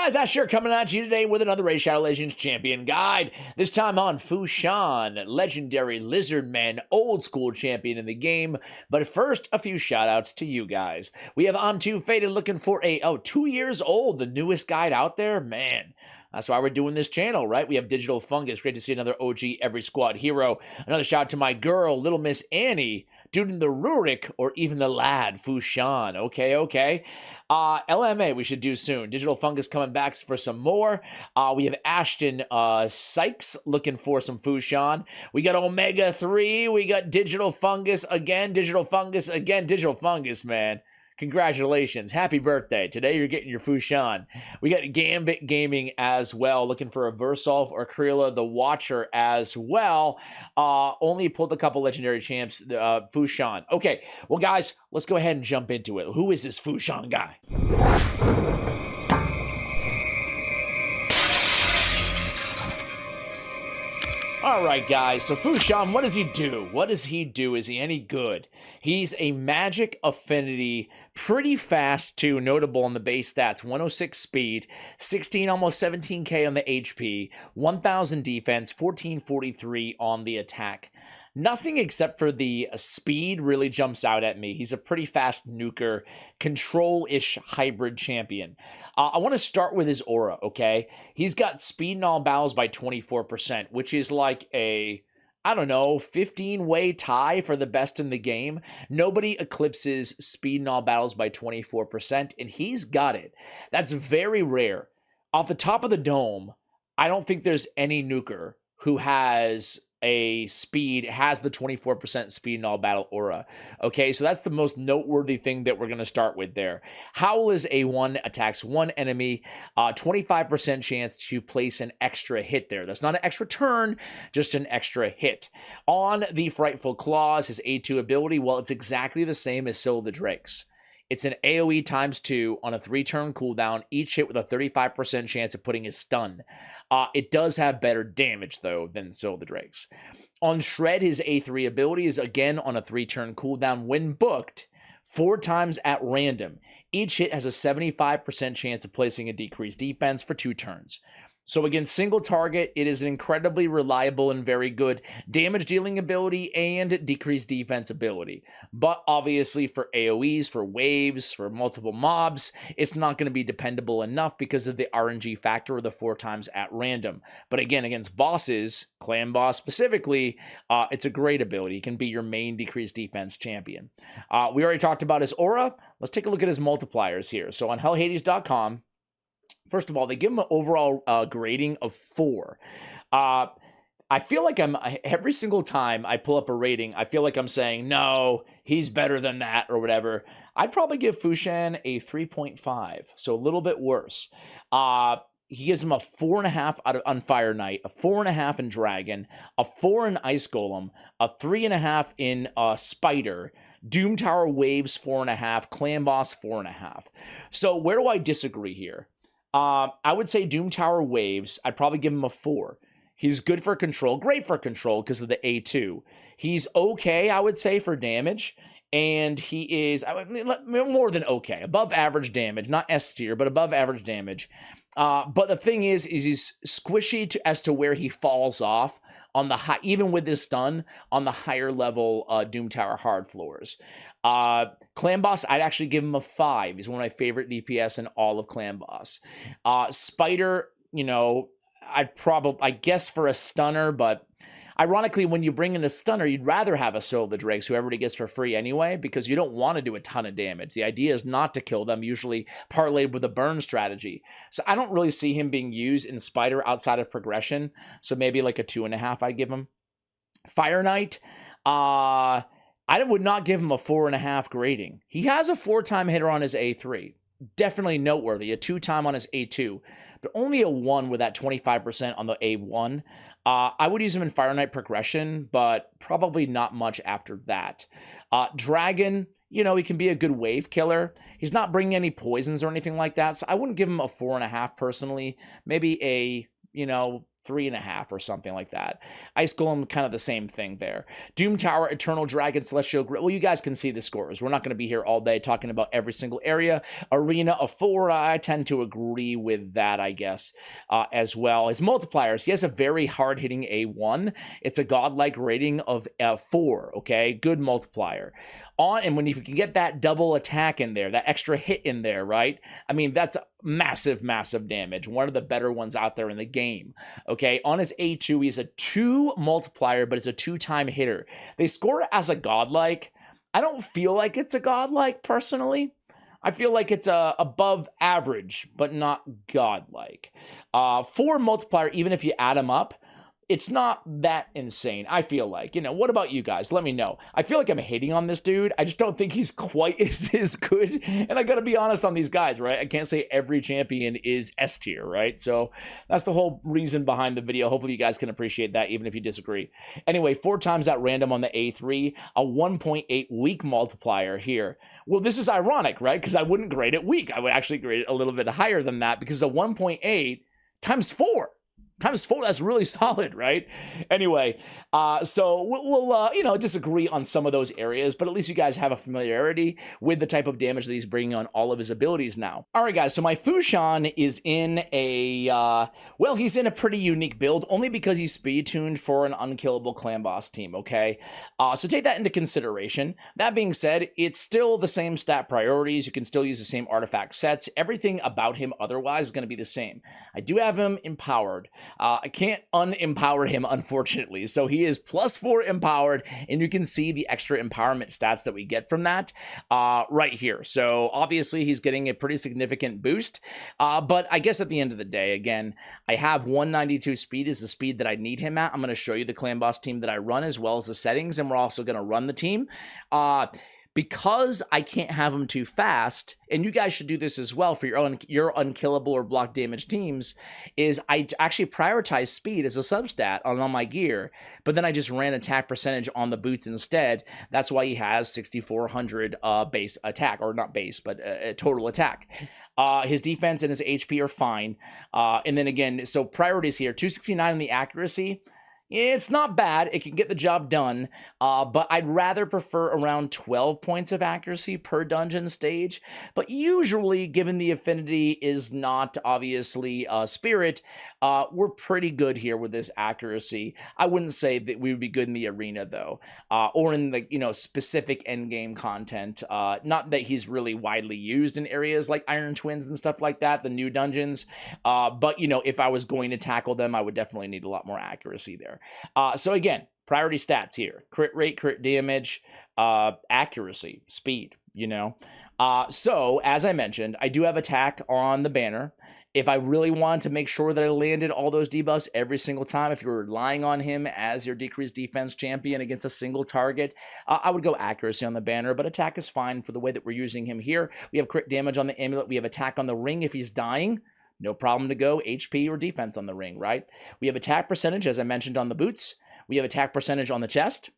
Guys, Asher coming at you today with another Raid Shadow Legends champion guide. This time on Fu-Shan, legendary lizard man, old school champion in the game. But first, a few shout outs to you guys. We have I'm Too Faded looking for 2 years old, the newest guide out there. Man, that's why we're doing this channel, right? We have Digital Fungus. Great to see another OG Every Squad hero. Another shout out to my girl, Little Miss Annie, dude in the Rurik, or even the lad, Fu-Shan. Okay. LMA we should do soon. Digital Fungus coming back for some more. We have Ashton Sykes looking for some Fu-Shan. We got Omega 3. We got Digital Fungus again. Digital Fungus, man. Congratulations. Happy birthday. Today you're getting your Fu-Shan. We got Gambit Gaming as well, looking for a Versolf or Krilla the Watcher as well. Only pulled a couple legendary champs, Fu-Shan. Okay, well, guys, let's go ahead and jump into it. Who is this Fu-Shan guy? All right, guys, so Fu-Shan, what does he do? Is he any good? He's a magic affinity, pretty fast too, notable on the base stats, 106 speed, 16, almost 17k on the HP, 1000 defense, 1443 on the attack. Nothing except for the speed really jumps out at me. He's a pretty fast nuker, control-ish hybrid champion. I want to start with his aura, okay? He's got speed in all battles by 24%, which is like a, I don't know, 15-way tie for the best in the game. Nobody eclipses speed in all battles by 24%, and he's got it. That's very rare. Off the top of the dome, I don't think there's any nuker who has the 24% speed in all battle aura. Okay, so that's the most noteworthy thing that we're going to start with there. Howl is A1, attacks one enemy, 25% chance to place an extra hit there. That's not an extra turn, just an extra hit. On the Frightful Claws, his A2 ability, well, it's exactly the same as Syl the Drake's. It's an AoE ×2 on a 3-turn cooldown, each hit with a 35% chance of putting a stun. It does have better damage, though, than Syl the Drake's. On Shred, his A3 ability is again on a 3-turn cooldown when booked, 4 times at random. Each hit has a 75% chance of placing a decreased defense for 2 turns. So again, single target, it is an incredibly reliable and very good damage dealing ability and decreased defense ability. But obviously for AoEs, for waves, for multiple mobs, it's not going to be dependable enough because of the RNG factor of the 4 times at random. But again, against bosses, clan boss specifically, it's a great ability. It can be your main decreased defense champion. We already talked about his aura. Let's take a look at his multipliers here. So on hellhades.com, first of all, they give him an overall grading of 4. I feel like every single time I pull up a rating, I feel like I'm saying, no, he's better than that or whatever. I'd probably give Fu-Shan a 3.5, so a little bit worse. He gives him a 4.5 on Fire Knight, a 4.5 in Dragon, a 4 in Ice Golem, a 3.5 in Spider, Doom Tower Waves 4.5, Clan Boss 4.5. So where do I disagree here? I would say Doom Tower Waves, I'd probably give him a 4. He's good for control, great for control because of the A2. He's okay, I would say, for damage. And he is more than okay, above average damage, not S tier, but above average damage. But the thing is he's squishy as to where he falls off on the high, even with his stun on the higher level Doom Tower hard floors. Clan Boss, I'd actually give him a 5. He's one of my favorite DPS in all of Clan Boss. Spider, you know, I guess for a stunner, but ironically, when you bring in a stunner, you'd rather have a Syl the Drakes, who everybody gets for free anyway, because you don't want to do a ton of damage. The idea is not to kill them, usually parlayed with a burn strategy. So I don't really see him being used in Spider outside of progression, so maybe like a 2.5 I'd give him. Fire Knight, I would not give him a 4.5 grading. He has a 4-time hitter on his A3. Definitely noteworthy. A 2-time on his A2. But only a 1 with that 25% on the A1. I would use him in Fire Knight progression, but probably not much after that. Dragon, you know, he can be a good wave killer. He's not bringing any poisons or anything like that, so I wouldn't give him a 4.5 personally. Maybe a, you know, 3.5 or something like that. Ice Golem, kind of the same thing there. Doom Tower, Eternal Dragon, Celestial Grill. Well, you guys can see the scores. We're not going to be here all day talking about every single area. Arena, a 4. I tend to agree with that, I guess, as well. His multipliers, he has a very hard-hitting A1. It's a godlike rating of 4, okay? Good multiplier. And when you can get that double attack in there, that extra hit in there, right? I mean, that's massive, massive damage. One of the better ones out there in the game, okay? On his A2, he's a 2 multiplier, but it's a 2-time hitter. They score it as a godlike. I don't feel like it's a godlike, personally. I feel like it's above average, but not godlike. 4 multiplier, even if you add them up, it's not that insane, I feel like. What about you guys? Let me know. I feel like I'm hating on this dude. I just don't think he's quite as good. And I gotta be honest on these guys, right? I can't say every champion is S tier, right? So that's the whole reason behind the video. Hopefully you guys can appreciate that, even if you disagree. Anyway, 4 times that random on the A3, a 1.8 weak multiplier here. Well, this is ironic, right? Because I wouldn't grade it weak. I would actually grade it a little bit higher than that, because a 1.8 times 4. Times 4, that's really solid, right? Anyway, so we'll disagree on some of those areas, but at least you guys have a familiarity with the type of damage that he's bringing on all of his abilities now. All right, guys, so my Fu-Shan is in he's in a pretty unique build, only because he's speed-tuned for an unkillable clan boss team, okay? So take that into consideration. That being said, it's still the same stat priorities. You can still use the same artifact sets. Everything about him otherwise is going to be the same. I do have him empowered. I can't unempower him, unfortunately. So he is +4 empowered, and you can see the extra empowerment stats that we get from that right here. So obviously he's getting a pretty significant boost, but I guess at the end of the day, again, I have 192 speed is the speed that I need him at. I'm going to show you the clan boss team that I run, as well as the settings, and we're also going to run the team. Because I can't have them too fast, and you guys should do this as well for your unkillable or block damage teams, is I actually prioritize speed as a substat on my gear, but then I just ran attack percentage on the boots instead. That's why he has 6,400 base attack, or not base, but total attack. His defense and his HP are fine. And then again, so priorities here, 269 on the accuracy. It's not bad. It can get the job done, but I'd rather prefer around 12 points of accuracy per dungeon stage. But usually, given the affinity is not obviously spirit, we're pretty good here with this accuracy. I wouldn't say that we would be good in the arena, though, or in the specific endgame content. Not that he's really widely used in areas like Iron Twins and stuff like that, the new dungeons. But if I was going to tackle them, I would definitely need a lot more accuracy there. So again, priority stats here: crit rate, crit damage, accuracy, speed, So as I mentioned, I do have attack on the banner. If I really wanted to make sure that I landed all those debuffs every single time, if you're relying on him as your decreased defense champion against a single target, I would go accuracy on the banner, but attack is fine for the way that we're using him here. We have crit damage on the amulet. We have attack on the ring if he's dying. No problem to go HP or defense on the ring, right? We have attack percentage, as I mentioned, on the boots. We have attack percentage on the chest.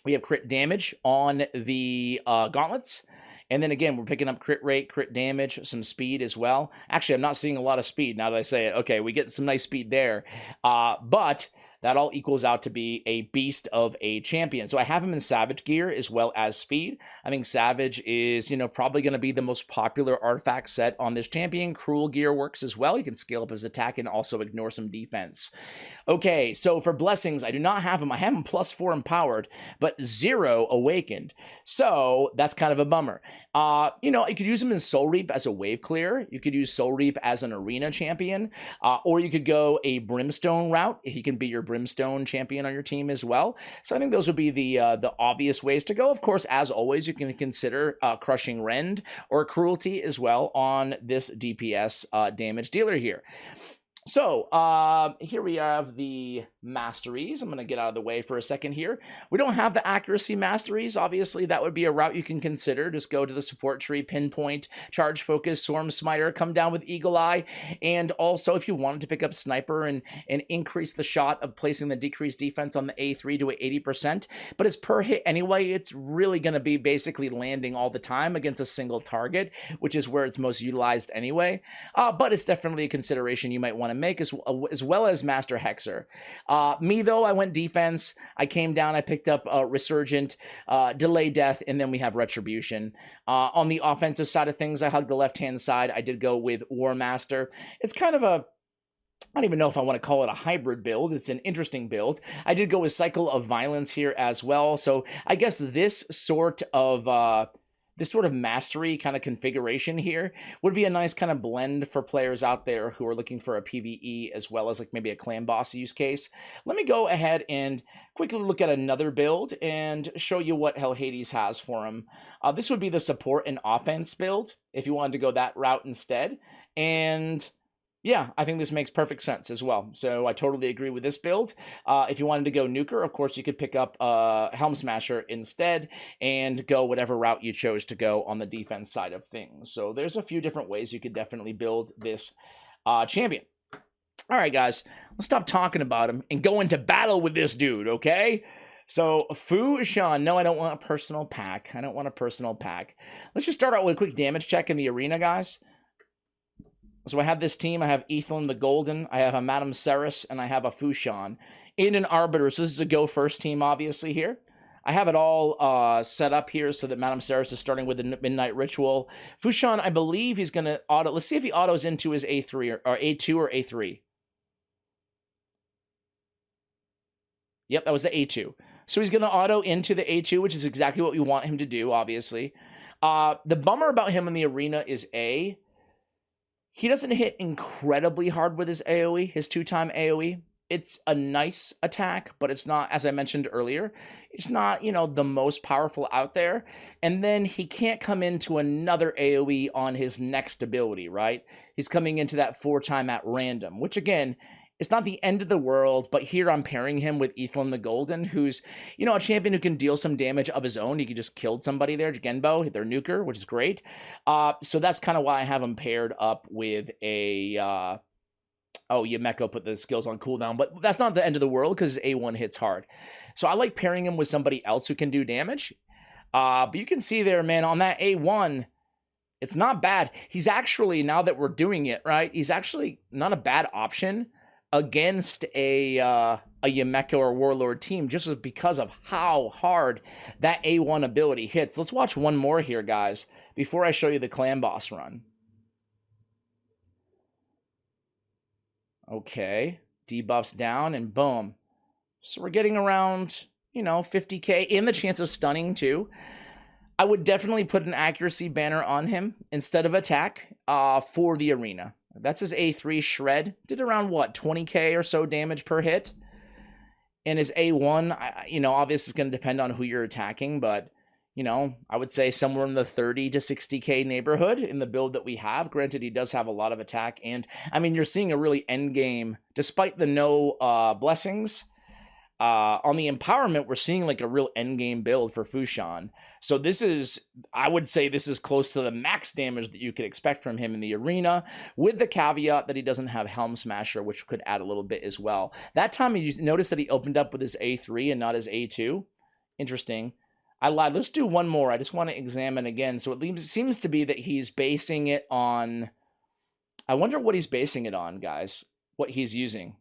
We have crit damage on the gauntlets. And then again, we're picking up crit rate, crit damage, some speed as well. Actually, I'm not seeing a lot of speed now that I say it. Okay, we get some nice speed there. But that all equals out to be a beast of a champion. So I have him in Savage gear as well as speed. I think Savage is, probably going to be the most popular artifact set on this champion. Cruel gear works as well. You can scale up his attack and also ignore some defense. Okay, so for blessings, I do not have him. I have him +4 empowered, but 0 awakened. So that's kind of a bummer. You could use him in Soul Reap as a wave clear. You could use Soul Reap as an arena champion, or you could go a Brimstone route. He can be your Brimstone champion on your team as well. So I think those would be the obvious ways to go. Of course, as always, you can consider Crushing Rend or Cruelty as well on this DPS damage dealer here. So here we have the Masteries. I'm going to get out of the way for a second here. We don't have the accuracy Masteries. Obviously, that would be a route you can consider. Just go to the support tree, pinpoint, charge focus, swarm smiter, come down with eagle eye. And also, if you wanted to pick up sniper and increase the shot of placing the decreased defense on the A3 to 80%, but it's per hit anyway, it's really going to be basically landing all the time against a single target, which is where it's most utilized anyway. But it's definitely a consideration you might want to make, as well as Master Hexer. Me, though, I went defense. I came down, I picked up Resurgent, Delay Death, and then we have Retribution. On the offensive side of things, I hugged the left-hand side. I did go with War Master. It's kind of a, I don't even know if I want to call it a hybrid build. It's an interesting build. I did go with Cycle of Violence here as well. So I guess this sort of mastery kind of configuration here would be a nice kind of blend for players out there who are looking for a PvE as well as like maybe a clan boss use case. Let me go ahead and quickly look at another build and show you what Hell Hades has for him. This would be the support and offense build if you wanted to go that route instead. And yeah, I think this makes perfect sense as well. So I totally agree with this build. If you wanted to go nuker, of course, you could pick up Helm Smasher instead and go whatever route you chose to go on the defense side of things. So there's a few different ways you could definitely build this champion. All right, guys, let's stop talking about him and go into battle with this dude, okay? So, Fu-Shan, no, I don't want a personal pack. I don't want a personal pack. Let's just start out with a quick damage check in the arena, guys. So I have this team. I have Ethelyn the Golden, I have a Madame Ceres, and I have a Fu-Shan in an Arbiter. So this is a go first team, obviously, here. I have it all set up here so that Madame Ceres is starting with the Midnight Ritual. Fu-Shan, I believe he's going to auto. Let's see if he autos into his A3 or A2 or A3. Yep, that was the A2. So he's going to auto into the A2, which is exactly what we want him to do, obviously. The bummer about him in the arena is he doesn't hit incredibly hard with his AoE, his 2-time AoE. It's a nice attack, but it's not, as I mentioned earlier, it's not, you know, the most powerful out there. And then he can't come into another AoE on his next ability, right? He's coming into that 4-time at random, which again, it's not the end of the world, but here I'm pairing him with Ethelyn the Golden, who's, you know, a champion who can deal some damage of his own. He just killed somebody there, Genbo, their nuker, which is great. So that's kind of why I have him paired up with a, oh, Yumeko put the skills on cooldown, but that's not the end of the world because A1 hits hard. So I like pairing him with somebody else who can do damage. But you can see there, man, on that A1, it's not bad. He's actually, now that we're doing it, right, he's actually not a bad option against a Yumeko or Warlord team just because of how hard that A1 ability hits. Let's watch one more here, guys, before I show you the clan boss run. Okay, debuffs down and boom. So we're getting around, you know, 50k in the chance of stunning too. I would definitely put an accuracy banner on him instead of attack for the arena. That's his A3 shred. Did around, what, 20k or so damage per hit. And his A1, you know, obviously it's going to depend on who you're attacking, but, you know, I would say somewhere in the 30 to 60k neighborhood in the build that we have. Granted, he does have a lot of attack. And, I mean, you're seeing a really end game, despite the no blessings. On the empowerment, we're seeing like a real endgame build for Fu-Shan. So this is, I would say this is close to the max damage that you could expect from him in the arena, with the caveat that he doesn't have Helm Smasher, which could add a little bit as well. That time you notice that he opened up with his A3 and not his A2. Interesting. I lied. Let's do one more. I just want to examine again. So it seems to be that he's basing it on, I wonder what he's basing it on, guys, what he's using.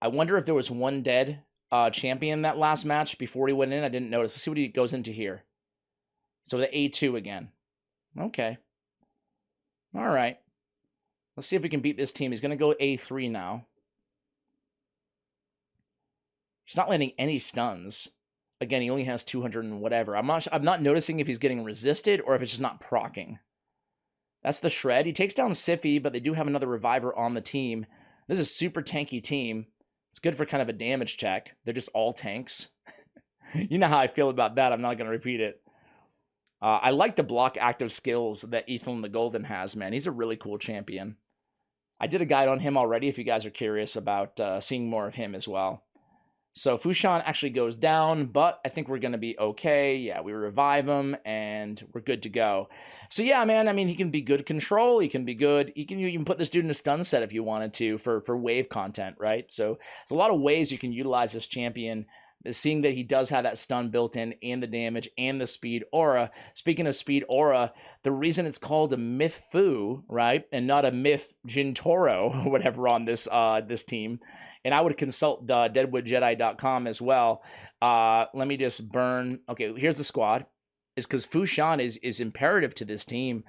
I wonder if there was one dead champion that last match before he went in. I didn't notice. Let's see what he goes into here. So the A2 again. Okay. All right. Let's see if we can beat this team. He's going to go A3 now. He's not landing any stuns. Again, he only has 200 and whatever. I'm not noticing if he's getting resisted or if it's just not proccing. That's the shred. He takes down Siffy, but they do have another reviver on the team. This is a super tanky team. It's good for kind of a damage check. They're just all tanks. You know how I feel about that. I'm not going to repeat it. I like the block active skills that Ethelyn the Golden has, man. He's a really cool champion. I did a guide on him already if you guys are curious about seeing more of him as well. So Fu-Shan actually goes down, but I think we're going to be okay. Yeah, we revive him, and we're good to go. So yeah, man, I mean, he can be good control. He can be good. You can put this dude in a stun set if you wanted to for wave content, right? So there's a lot of ways you can utilize this champion, seeing that he does have that stun built in and the damage and the speed aura. Speaking of speed aura, the reason it's called a Myth Fu, right, and not a Myth Jintoro or whatever on this this team, and I would consult deadwoodjedi.com as well. Let me just burn. Okay, here's the squad. Is because Fu-Shan is imperative to this team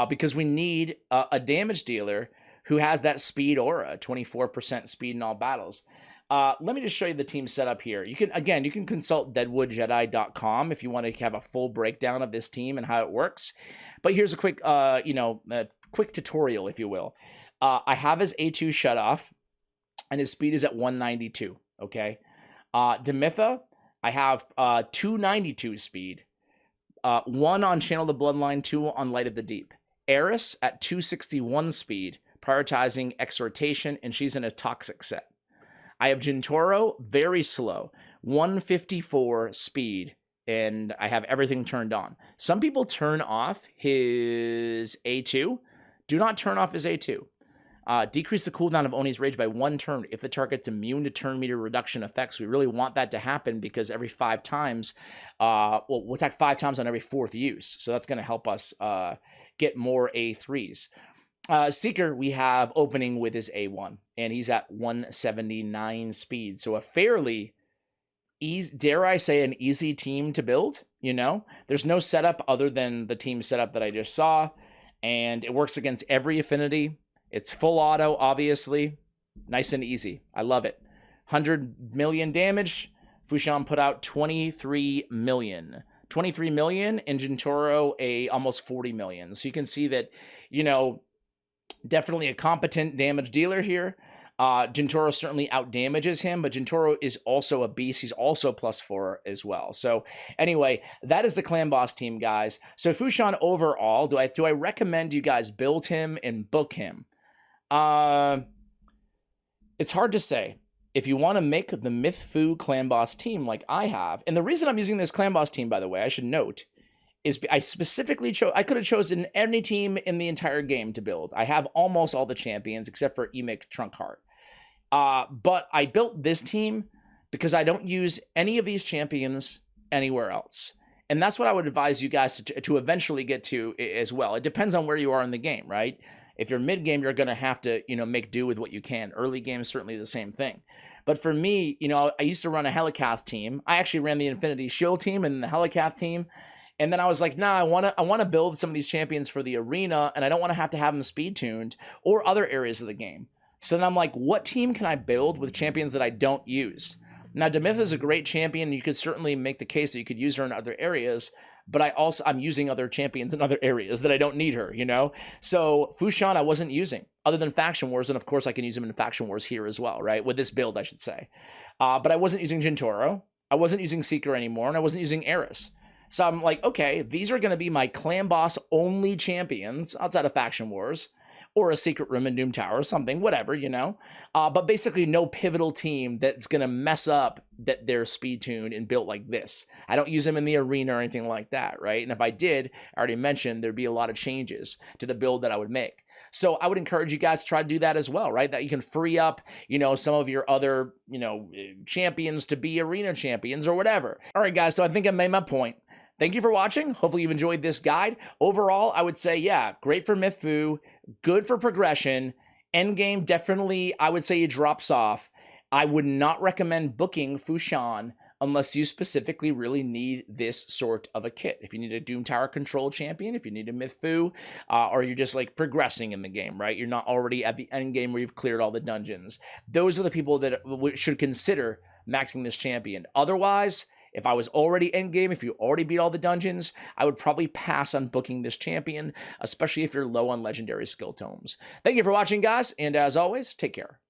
because we need a damage dealer who has that speed aura, 24% speed in all battles. Let me just show you the team setup here. You can consult deadwoodjedi.com if you want to have a full breakdown of this team and how it works. But here's a quick, quick tutorial, if you will. I have his A2 shut off, and his speed is at 192. Okay, Demitha, I have 292 speed. 1 on Channel the Bloodline, 2 on Light of the Deep. Eris at 261 speed, prioritizing exhortation, and she's in a toxic set. I have Jintoro, very slow, 154 speed, and I have everything turned on. Some people turn off his A2. Do not turn off his A2. Decrease the cooldown of Oni's Rage by 1 turn if the target's immune to turn meter reduction effects. We really want that to happen because every 5 times, we'll attack 5 times on every 4th use. So that's going to help us get more A3s. Seeker, we have opening with his A1, and he's at 179 speed. So a fairly easy, dare I say, an easy team to build, you know? There's no setup other than the team setup that I just saw, and it works against every affinity. It's full auto, obviously. Nice and easy. I love it. 100 million damage. Fu-Shan put out 23 million. 23 million, and Jintoro almost 40 million. So you can see that, you know, definitely a competent damage dealer here. Jintoro certainly outdamages him, but Jintoro is also a beast. He's also +4 as well. So anyway, that is the Clan Boss team, guys. So Fu-Shan overall, do I recommend you guys build him and book him? It's hard to say. If you want to make the Myth Fu Clan Boss team like I have, and the reason I'm using this Clan Boss team, by the way, I should note, is I specifically chose, I could have chosen any team in the entire game to build. I have almost all the champions except for Emic Trunkheart. But I built this team because I don't use any of these champions anywhere else. And that's what I would advise you guys to eventually get to as well. It depends on where you are in the game, right? If you're mid-game, you're going to have to, make do with what you can. Early game is certainly the same thing. But for me, I used to run a Helicath team. I actually ran the Infinity Shield team and the Helicath team. And then I was like, nah, I want to build some of these champions for the arena, and I don't want to have them speed tuned or other areas of the game. So then I'm like, what team can I build with champions that I don't use? Now, Demitha is a great champion. You could certainly make the case that you could use her in other areas, but I'm using other champions in other areas that I don't need her, So Fu-Shan I wasn't using, other than Faction Wars, and of course I can use him in Faction Wars here as well, right? With this build, I should say. But I wasn't using Jintoro. I wasn't using Seeker anymore, and I wasn't using Eris. So I'm like, okay, these are going to be my Clan Boss only champions outside of Faction Wars, or a Secret Room in Doom Tower or something, whatever, But basically no pivotal team that's going to mess up that they're speed tuned and built like this. I don't use them in the arena or anything like that, right? And if I did, I already mentioned there'd be a lot of changes to the build that I would make. So I would encourage you guys to try to do that as well, right? That you can free up, some of your other, champions to be arena champions or whatever. All right, guys, so I think I made my point. Thank you for watching. Hopefully you've enjoyed this guide. Overall, I would say, yeah, great for Myth Fu, good for progression. Endgame, definitely, I would say it drops off. I would not recommend booking Fu-Shan unless you specifically really need this sort of a kit. If you need a Doom Tower control champion, if you need a Myth Fu, or you're just like progressing in the game, right? You're not already at the end game where you've cleared all the dungeons. Those are the people that should consider maxing this champion. Otherwise, if I was already endgame, if you already beat all the dungeons, I would probably pass on booking this champion, especially if you're low on legendary skill tomes. Thank you for watching, guys, and as always, take care.